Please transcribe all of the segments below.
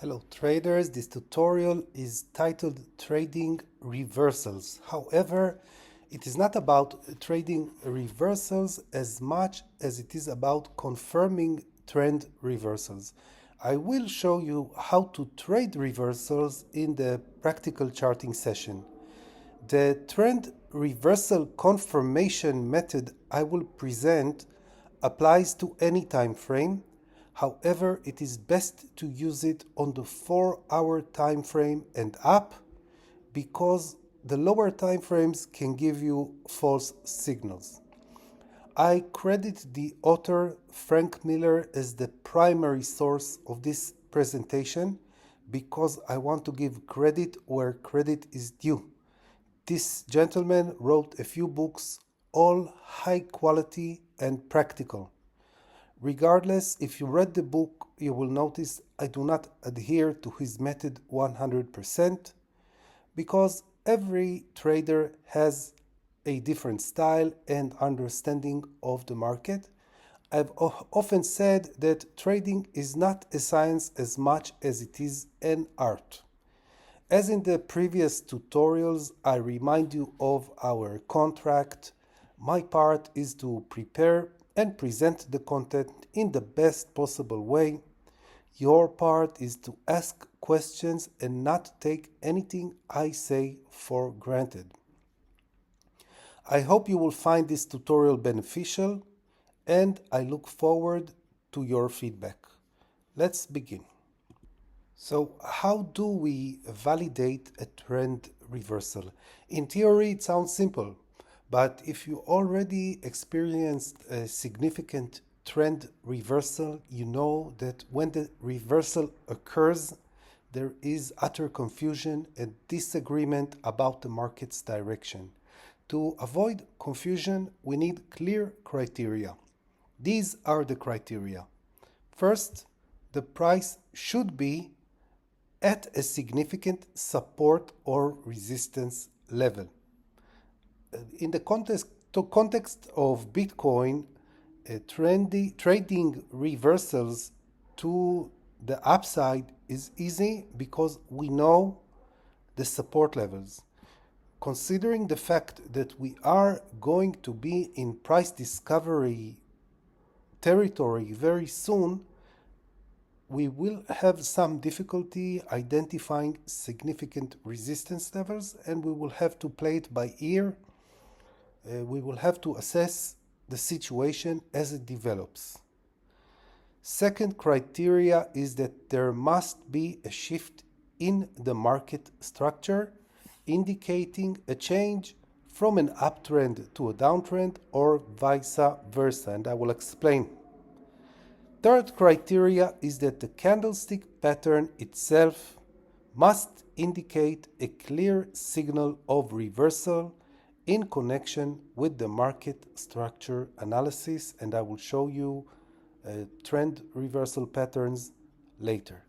Hello traders, this tutorial is titled Trading Reversals. However, it is not about trading reversals as much as it is about confirming trend reversals. I will show you how to trade reversals in the practical charting session. The trend reversal confirmation method I will present applies to any time frame. However, it is best to use it on the 4-hour time frame and up because the lower time frames can give you false signals. I credit the author Frank Miller as the primary source of this presentation because I want to give credit where credit is due. This gentleman wrote a few books, all high quality and practical. Regardless, if you read the book, you will notice I do not adhere to his method 100% because every trader has a different style and understanding of the market. I've often said that trading is not a science as much as it is an art. As in the previous tutorials, I remind you of our contract. My part is to prepare and present the content in the best possible way. Your part is to ask questions and not take anything I say for granted. I hope you will find this tutorial beneficial and I look forward to your feedback. Let's begin. So how do we validate a trend reversal? In theory, it sounds simple, but if you already experienced a significant trend reversal, you know that when the reversal occurs, there is utter confusion and disagreement about the market's direction. To avoid confusion, we need clear criteria. These are the criteria. First, the price should be at a significant support or resistance level. In the context of Bitcoin, trading reversals to the upside is easy because we know the support levels. Considering the fact that we are going to be in price discovery territory very soon, we will have some difficulty identifying significant resistance levels and we will have to play it by ear. We will have to assess the situation as it develops. Second criteria is that there must be a shift in the market structure indicating a change from an uptrend to a downtrend or vice versa, and I will explain. Third criteria is that the candlestick pattern itself must indicate a clear signal of reversal in connection with the market structure analysis, and I will show you trend reversal patterns later.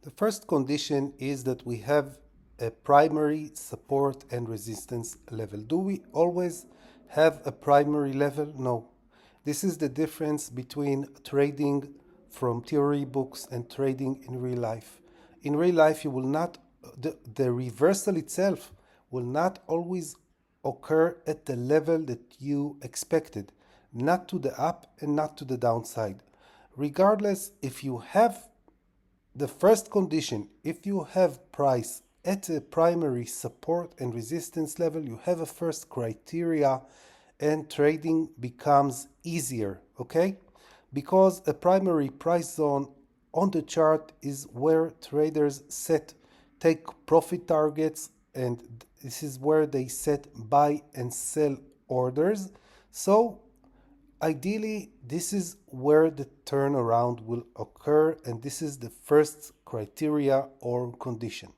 The first condition is that we have a primary support and resistance level. Do we always have a primary level? No. This is the difference between trading from theory books and trading in real life. In real life, you will not, the reversal itself will not always occur at the level that you expected, not to the up and not to the downside. Regardless, if you have the first condition, if you have price at a primary support and resistance level, you have a first criteria and trading becomes easier, okay? Because a primary price zone on the chart is where traders take profit targets, and this is where they set buy and sell orders. So ideally, this is where the turnaround will occur, and this is the first criteria or condition.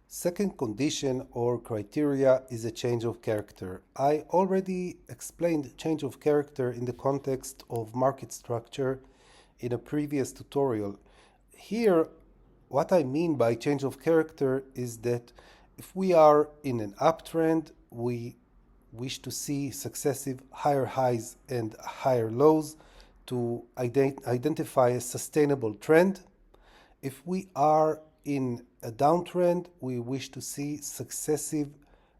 Second condition or criteria is a change of character. I already explained change of character in the context of market structure in a previous tutorial. Here, what I mean by change of character is that if we are in an uptrend, we wish to see successive higher highs and higher lows to identify a sustainable trend. If we are in a downtrend, we wish to see successive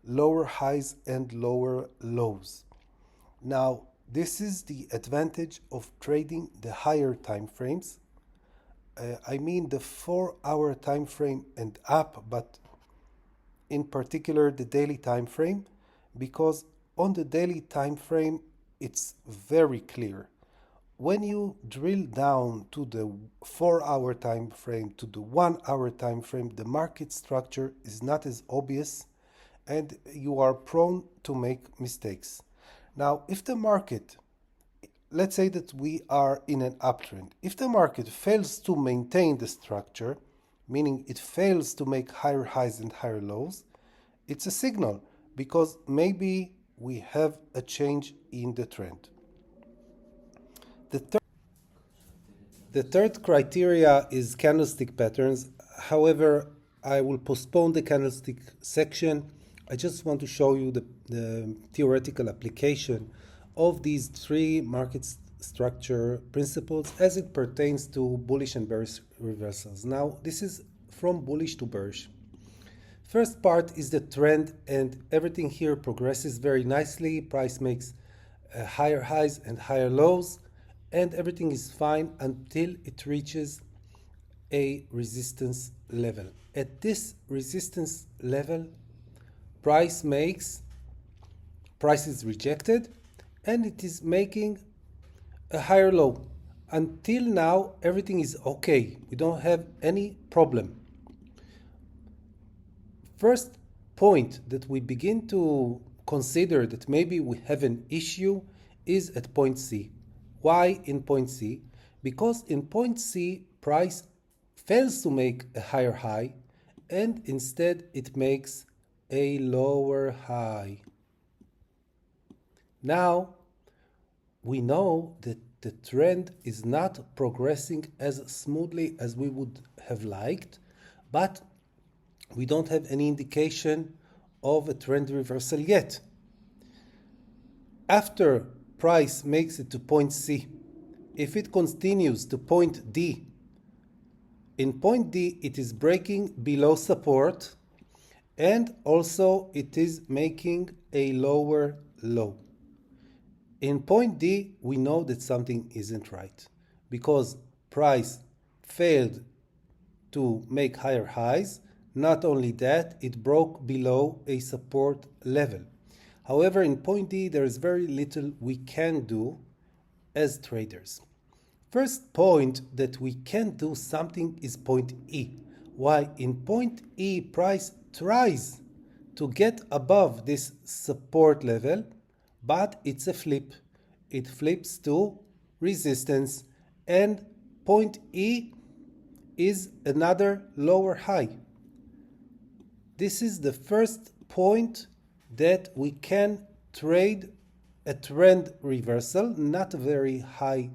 lower highs and lower lows. Now, this is the advantage of trading the higher time frames. I mean the 4-hour time frame and up, but in particular the daily time frame, because on the daily time frame it's very clear. When you drill down to the 4-hour time frame, to the 1-hour time frame, the market structure is not as obvious and you are prone to make mistakes. Now, if the market, let's say that we are in an uptrend, if the market fails to maintain the structure, meaning it fails to make higher highs and higher lows, it's a signal because maybe we have a change in the trend. The third criteria is candlestick patterns. However, I will postpone the candlestick section. I just want to show you the theoretical application of these three market structure principles as it pertains to bullish and bearish reversals. Now, this is from bullish to bearish. First part is the trend, and everything here progresses very nicely. Price makes higher highs and higher lows, and everything is fine until it reaches a resistance level. At this resistance level, price is rejected, and it is making a higher low. Until now, everything is okay. We don't have any problem. First point that we begin to consider that maybe we have an issue is at point C. Why in point C? Because in point C, price fails to make a higher high and instead it makes a lower high. Now, we know that the trend is not progressing as smoothly as we would have liked, but we don't have any indication of a trend reversal yet. After price makes it to point C, if it continues to point D, in point D it is breaking below support and also it is making a lower low. In point D, we know that something isn't right because price failed to make higher highs. Not only that, it broke below a support level. However, in point D, there is very little we can do as traders. First point that we can do something is point E. Why? In point E, price tries to get above this support level, but it's a flip. It flips to resistance, and point E is another lower high. This is the first point that we can trade a trend reversal, not a very high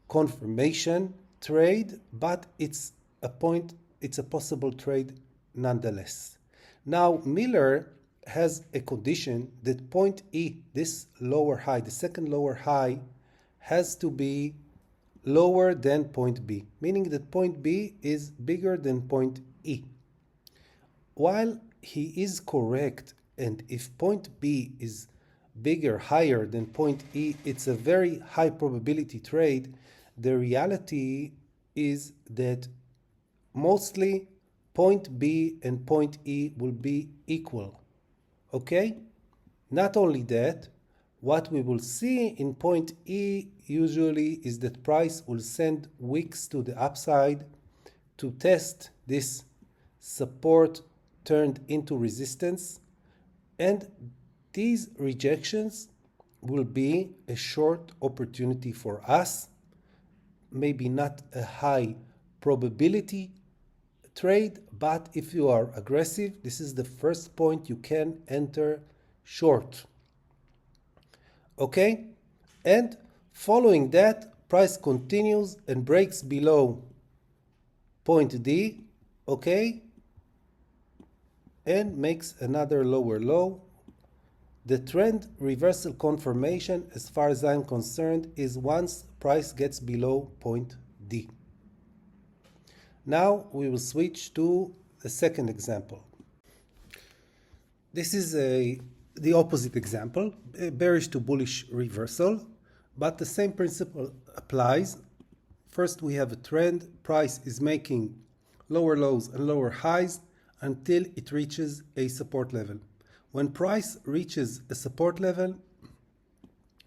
confirmation trade, but it's a possible trade nonetheless. Now, Miller has a condition that point E, this lower high, the second lower high, has to be lower than point B, meaning that point B is bigger than point E. While he is correct, and if point B is bigger, higher than point E, it's a very high probability trade, the reality is that mostly point B and point E will be equal. Okay? Not only that, what we will see in point E usually is that price will send wicks to the upside to test this support turned into resistance, and these rejections will be a short opportunity for us, maybe not a high probability trade, but if you are aggressive, this is the first point you can enter short. Okay? And following that, price continues and breaks below point D, okay, and makes another lower low. The trend reversal confirmation, as far as I'm concerned, is once price gets below point D. Now we will switch to the second example. This is the opposite example, a bearish to bullish reversal, but the same principle applies. First, we have a trend. Price is making lower lows and lower highs until it reaches a support level. When price reaches a support level,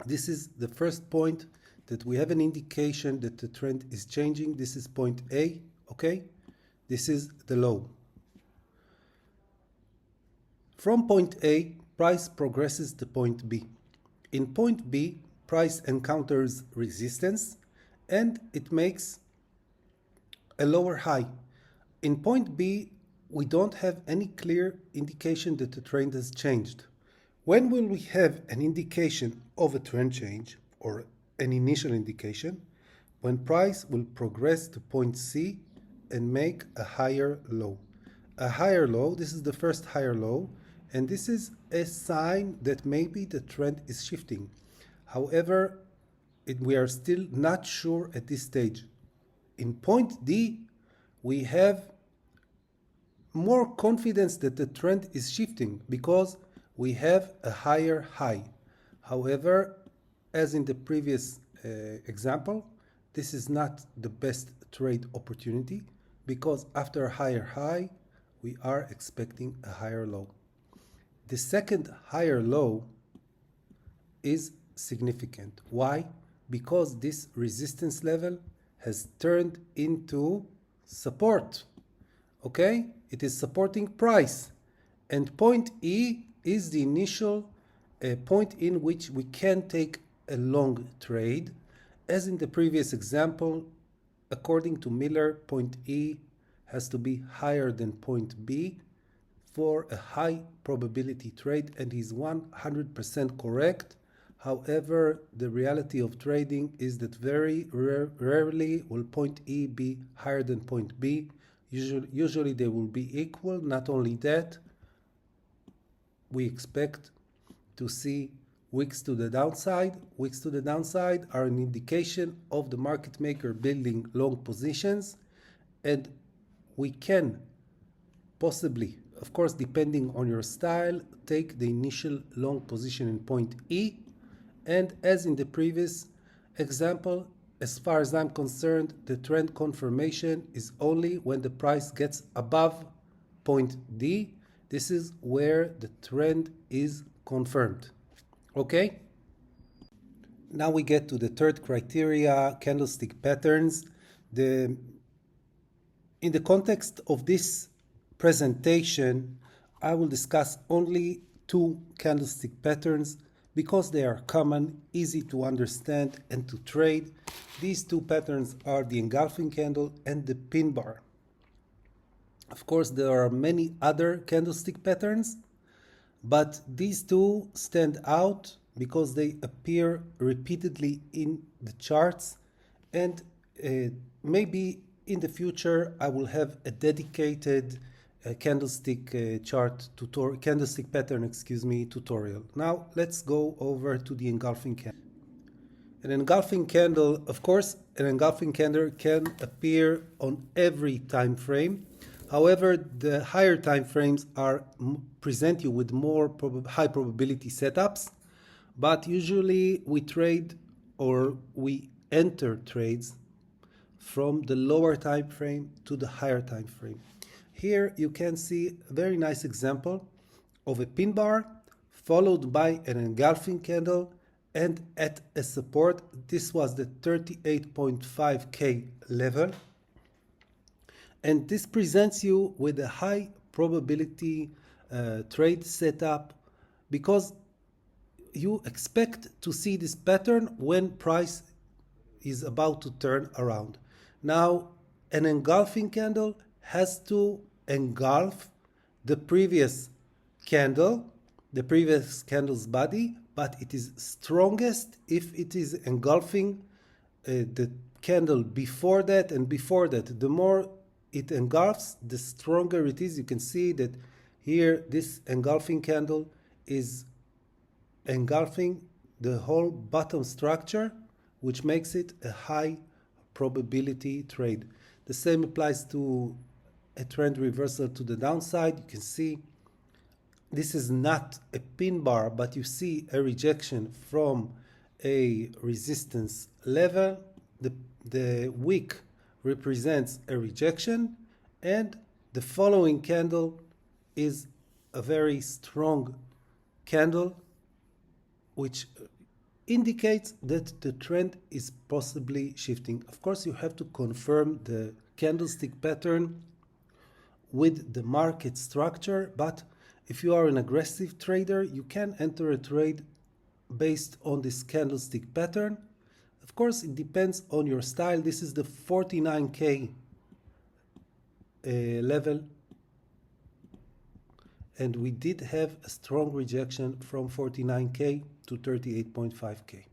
this is the first point that we have an indication that the trend is changing. This is point A, okay? This is the low. From point A, price progresses to point B. In point B, price encounters resistance and it makes a lower high. In point B, we don't have any clear indication that the trend has changed. When will we have an indication of a trend change or an initial indication? When price will progress to point C and make a higher low. A higher low, this is the first higher low, and this is a sign that maybe the trend is shifting. However, we are still not sure at this stage. In point D, we have more confidence that the trend is shifting because we have a higher high. However, as in the previous example, this is not the best trade opportunity because after a higher high, we are expecting a higher low. The second higher low is significant. Why? Because this resistance level has turned into support. Okay? It is supporting price. And point E is the initial point in which we can take a long trade. As in the previous example, according to Miller, point E has to be higher than point B for a high probability trade, and he's 100% correct. However, the reality of trading is that very rarely will point E be higher than point B. Usually they will be equal. Not only that, we expect to see wicks to the downside. Wicks to the downside are an indication of the market maker building long positions, and we can possibly, of course, depending on your style, take the initial long position in point E. And as in the previous example, as far as I'm concerned, the trend confirmation is only when the price gets above point D. This is where the trend is confirmed. Okay? Now we get to the third criteria, candlestick patterns. In the context of this presentation, I will discuss only two candlestick patterns because they are common, easy to understand and to trade. These two patterns are the engulfing candle and the pin bar. Of course, there are many other candlestick patterns, but these two stand out because they appear repeatedly in the charts, and maybe in the future I will have a dedicated candlestick pattern, tutorial. Now let's go over to the engulfing candle. An engulfing candle, of course, an engulfing candle can appear on every time frame. However, the higher time frames present you with more high probability setups, but usually we trade or we enter trades from the lower time frame to the higher time frame. Here you can see a very nice example of a pin bar followed by an engulfing candle, and at a support, this was the 38.5K level. And this presents you with a high probability trade setup because you expect to see this pattern when price is about to turn around. Now, an engulfing candle has to engulf the previous candle, the previous candle's body, but it is strongest if it is engulfing the candle before that and before that. The more it engulfs, the stronger it is. You can see that here this engulfing candle is engulfing the whole bottom structure, which makes it a high probability trade. The same applies to a trend reversal to the downside. You can see this is not a pin bar, but you see a rejection from a resistance level. The wick represents a rejection, and the following candle is a very strong candle, which indicates that the trend is possibly shifting. Of course, you have to confirm the candlestick pattern with the market structure, but if you are an aggressive trader, you can enter a trade based on this candlestick pattern. Of course, it depends on your style. This is the 49K level, and we did have a strong rejection from 49K to 38.5K.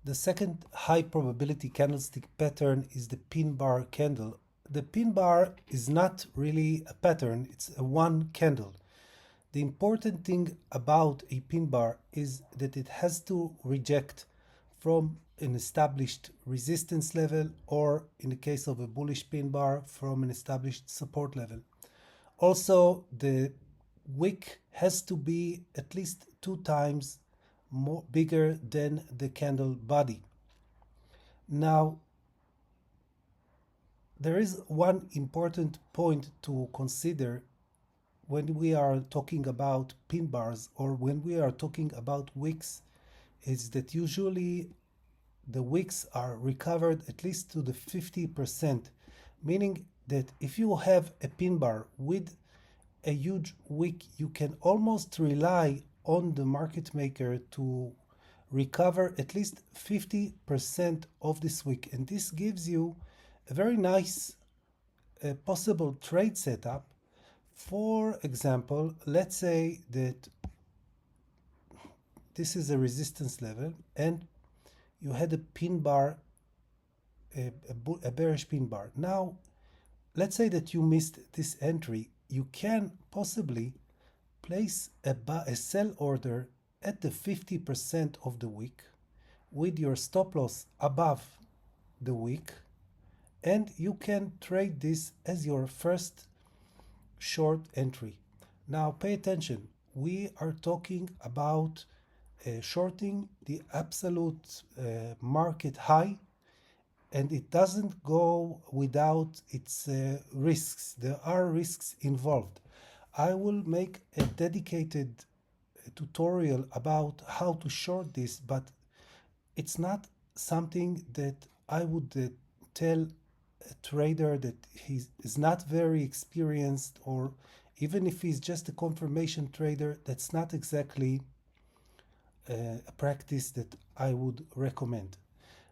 The second high probability candlestick pattern is the pin bar candle. The pin bar is not really a pattern, it's a one candle. The important thing about a pin bar is that it has to reject from an established resistance level, or in the case of a bullish pin bar, from an established support level. Also, the wick has to be at least 2 times bigger than the candle body. Now, there is one important point to consider when we are talking about pin bars, or when we are talking about wicks, is that usually the wicks are recovered at least to the 50%, meaning that if you have a pin bar with a huge wick, you can almost rely on the market maker to recover at least 50% of this wick, and this gives you a very nice possible trade setup. For example, let's say that this is a resistance level and you had a pin bar, a bearish pin bar. Now, let's say that you missed this entry. You can possibly place a sell order at the 50% of the wick with your stop loss above the wick, and you can trade this as your first short entry. Now pay attention, we are talking about shorting the absolute market high, and it doesn't go without its risks. There are risks involved. I will make a dedicated tutorial about how to short this, but it's not something that I would tell a trader that he is not very experienced, or even if he's just a confirmation trader, that's not exactly a practice that I would recommend.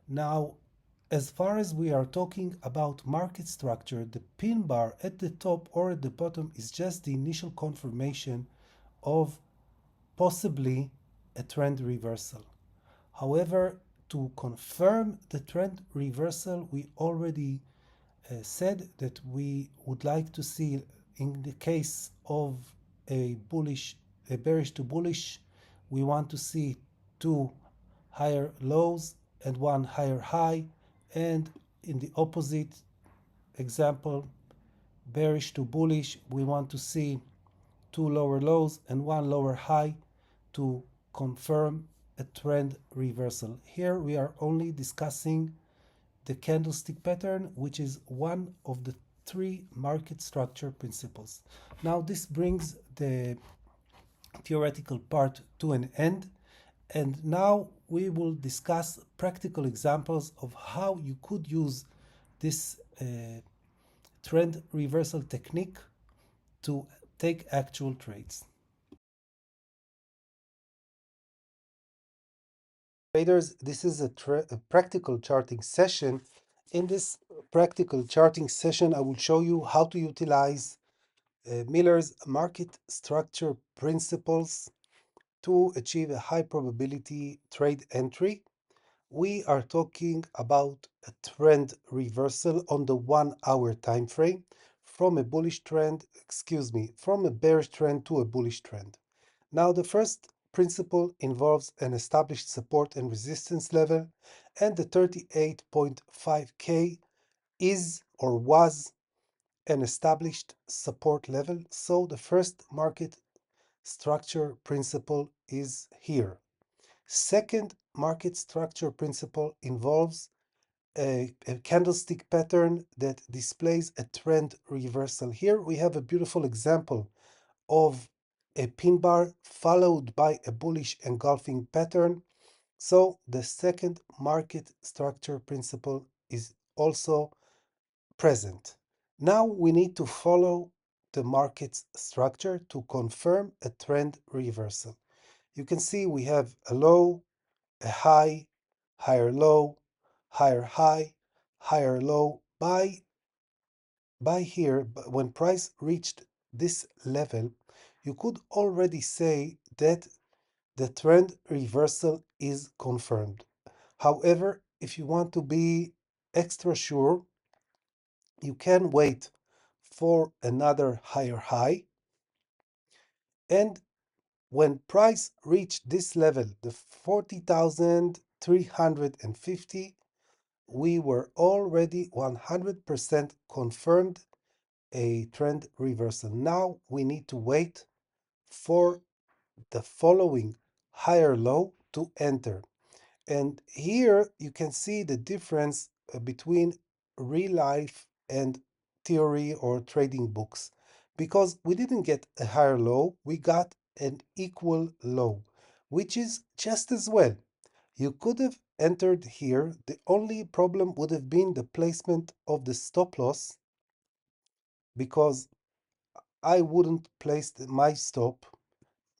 Now, as far as we are talking about market structure, the pin bar at the top or at the bottom is just the initial confirmation of possibly a trend reversal. However, to confirm the trend reversal, we already said that we would like to see, in the case of a bearish to bullish, we want to see 2 higher lows and 1 higher high, and in the opposite example, bearish to bullish, we want to see 2 lower lows and 1 lower high to confirm a trend reversal. Here we are only discussing the candlestick pattern, which is one of the 3 market structure principles. Now this brings the theoretical part to an end, and now we will discuss practical examples of how you could use this trend reversal technique to take actual trades. Traders, this is a practical charting session. In this practical charting session, I will show you how to utilize Miller's market structure principles to achieve a high probability trade entry. We are talking about a trend reversal on the 1 hour time frame from a bearish trend to a bullish trend. Now, the first principle involves an established support and resistance level, and the 38.5K is or was an established support level. So the first market structure principle is here. Second market structure principle involves a candlestick pattern that displays a trend reversal. Here we have a beautiful example of a pin bar followed by a bullish engulfing pattern. So the second market structure principle is also present. Now we need to follow the market structure to confirm a trend reversal. You can see we have a low, a high, higher low, higher high, higher low. By here, when price reached this level, you could already say that the trend reversal is confirmed. However, if you want to be extra sure, you can wait for another higher high. And when price reached this level, the 40,350, we were already 100% confirmed a trend reversal. Now we need to wait for the following higher low to enter. And here you can see the difference between real life and theory or trading books. Because we didn't get a higher low, we got an equal low, which is just as well. You could have entered here. The only problem would have been the placement of the stop loss, because I wouldn't place my stop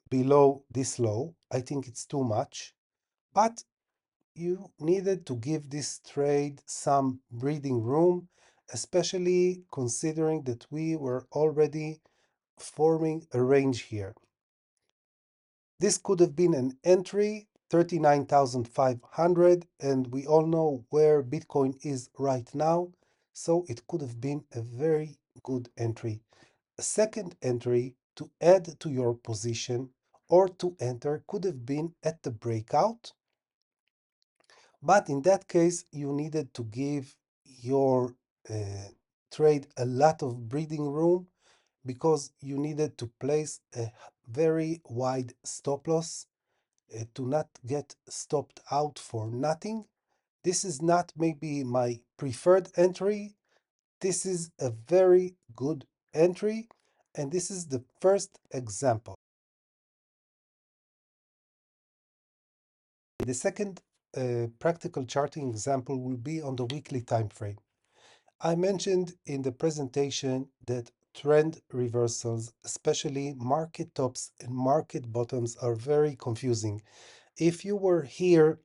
below this low. I think it's too much. But you needed to give this trade some breathing room, especially considering that we were already forming a range here. This could have been an entry, 39,500, and we all know where Bitcoin is right now, so it could have been a very good entry. A second entry to add to your position or to enter could have been at the breakout, but in that case, you needed to give your trade a lot of breathing room, because you needed to place a very wide stop loss to not get stopped out for nothing. This is not maybe my preferred entry. This is a very good entry, and this is the first example. The second practical charting example will be on the weekly time frame. I mentioned in the presentation that trend reversals, especially market tops and market bottoms, are very confusing. If you were here,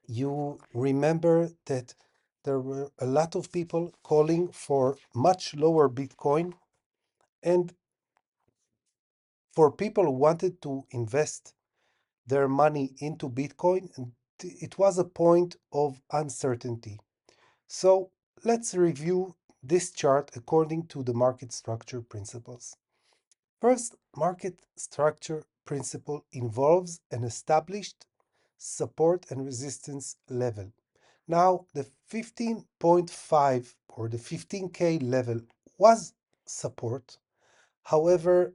you remember that there were a lot of people calling for much lower Bitcoin, and for people who wanted to invest their money into Bitcoin, it was a point of uncertainty. So let's review this chart according to the market structure principles. First, market structure principle involves an established support and resistance level. Now, the 15.5 or the 15K level was support. However,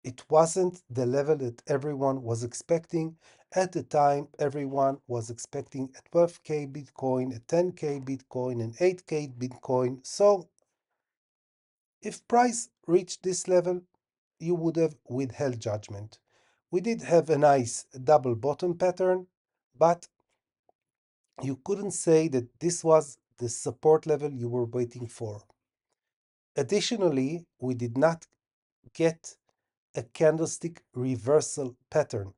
it wasn't the level that everyone was expecting. At the time, everyone was expecting a 12K Bitcoin, a 10K Bitcoin, an 8K Bitcoin. So if price reached this level, you would have withheld judgment. We did have a nice double bottom pattern, but you couldn't say that this was the support level you were waiting for. Additionally, we did not get a candlestick reversal pattern.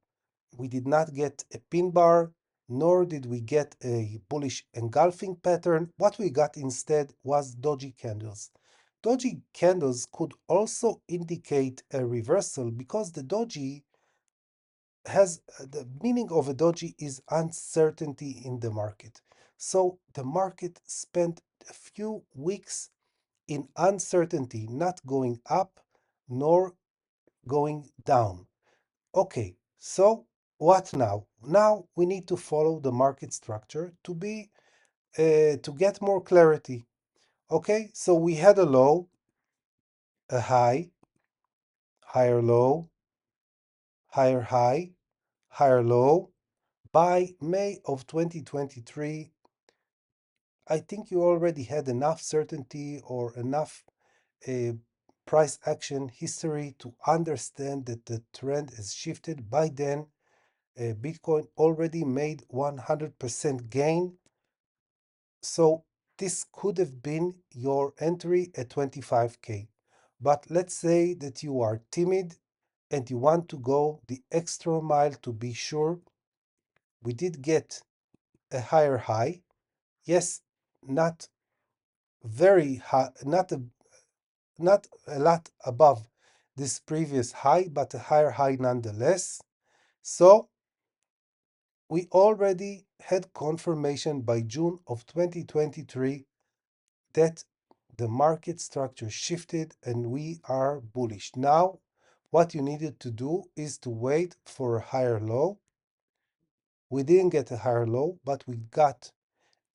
We did not get a pin bar, nor did we get a bullish engulfing pattern. What we got instead was doji candles. Doji candles could also indicate a reversal, because the doji has the meaning of a doji is uncertainty in the market. So the market spent a few weeks in uncertainty, not going up nor going down. Okay, So what now? Now we need to follow the market structure to get more clarity. Okay, so we had a low, a high, higher low, higher high, higher low. By May of 2023, I think you already had enough certainty or enough uh, price action history to understand that the trend has shifted. By then, Bitcoin already made 100% gain. So this could have been your entry at 25K. But let's say that you are timid and you want to go the extra mile to be sure. We did get a higher high. Yes, not very high, not a lot above this previous high, but a higher high nonetheless. So we already had confirmation by June of 2023 that the market structure shifted and we are bullish. Now, what you needed to do is to wait for a higher low. We didn't get a higher low, but we got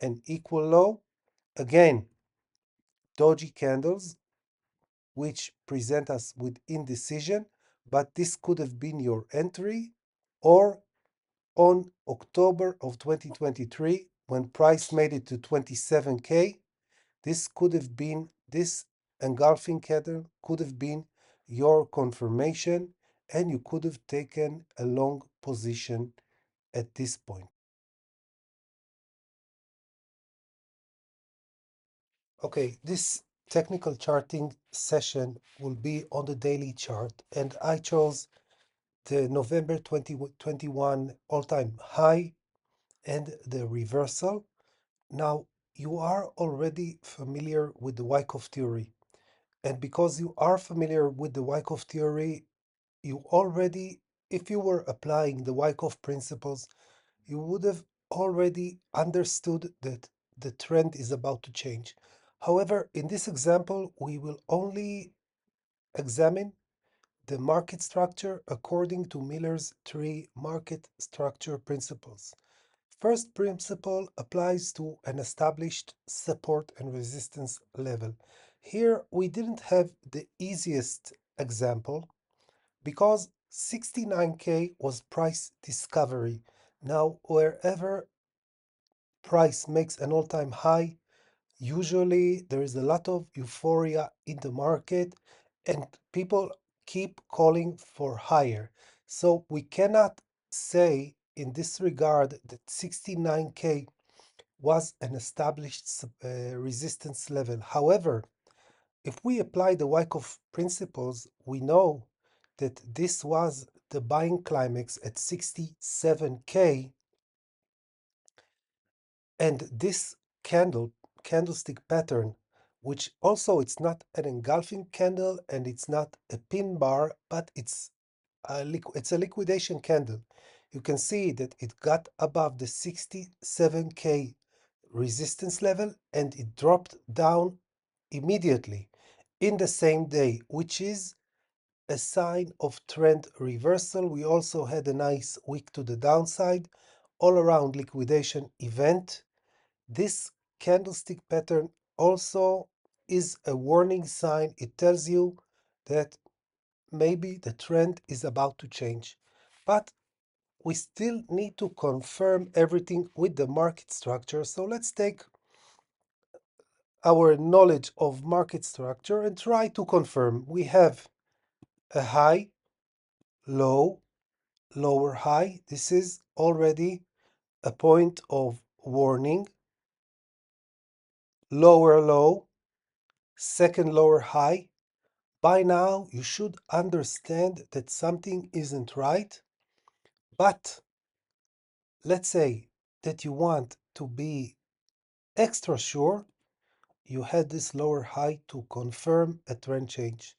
an equal low. Again, doji candles, which present us with indecision, but this could have been your entry, or on October of 2023, when price made it to 27K, this engulfing candle could have been your confirmation, and you could have taken a long position at this point. Okay, this technical charting session will be on the daily chart, and I chose the November 2021 all-time high and the reversal. Now, you are already familiar with the Wyckoff theory. And because you are familiar with the Wyckoff theory, you already, if you were applying the Wyckoff principles, you would have already understood that the trend is about to change. However, in this example, we will only examine the market structure according to Miller's three market structure principles. First principle applies to an established support and resistance level. Here we didn't have the easiest example because 69K was price discovery. Now, wherever price makes an all-time high, usually there is a lot of euphoria in the market and people keep calling for higher. So we cannot say in this regard that 69K was an established resistance level. However, if we apply the Wyckoff principles, we know that this was the buying climax at 67K, and this candlestick pattern, which also it's not an engulfing candle and it's not a pin bar, but it's a liquidation candle. You can see that it got above the 67K resistance level and it dropped down immediately in the same day, which is a sign of trend reversal. We also had a nice wick to the downside, all around liquidation event. This candlestick pattern also is a warning sign. It tells you that maybe the trend is about to change. But we still need to confirm everything with the market structure. So let's take our knowledge of market structure and try to confirm. We have a high, low, lower high. This is already a point of warning. Lower low, second lower high. By now, you should understand that something isn't right. But let's say that you want to be extra sure, you had this lower high to confirm a trend change.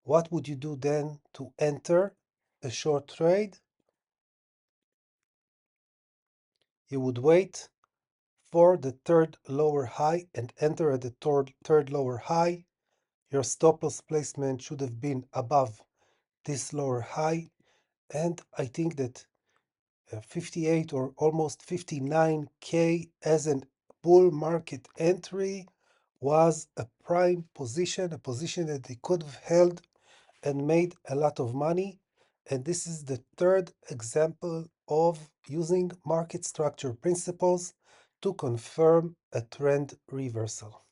What would you do then to enter a short trade? You would wait for the third lower high and enter at the third lower high. Your stop loss placement should have been above this lower high, And I think that 58 or almost 59K as a bull market entry was a prime position, a position that they could have held and made a lot of money. And this is the third example of using market structure principles to confirm a trend reversal.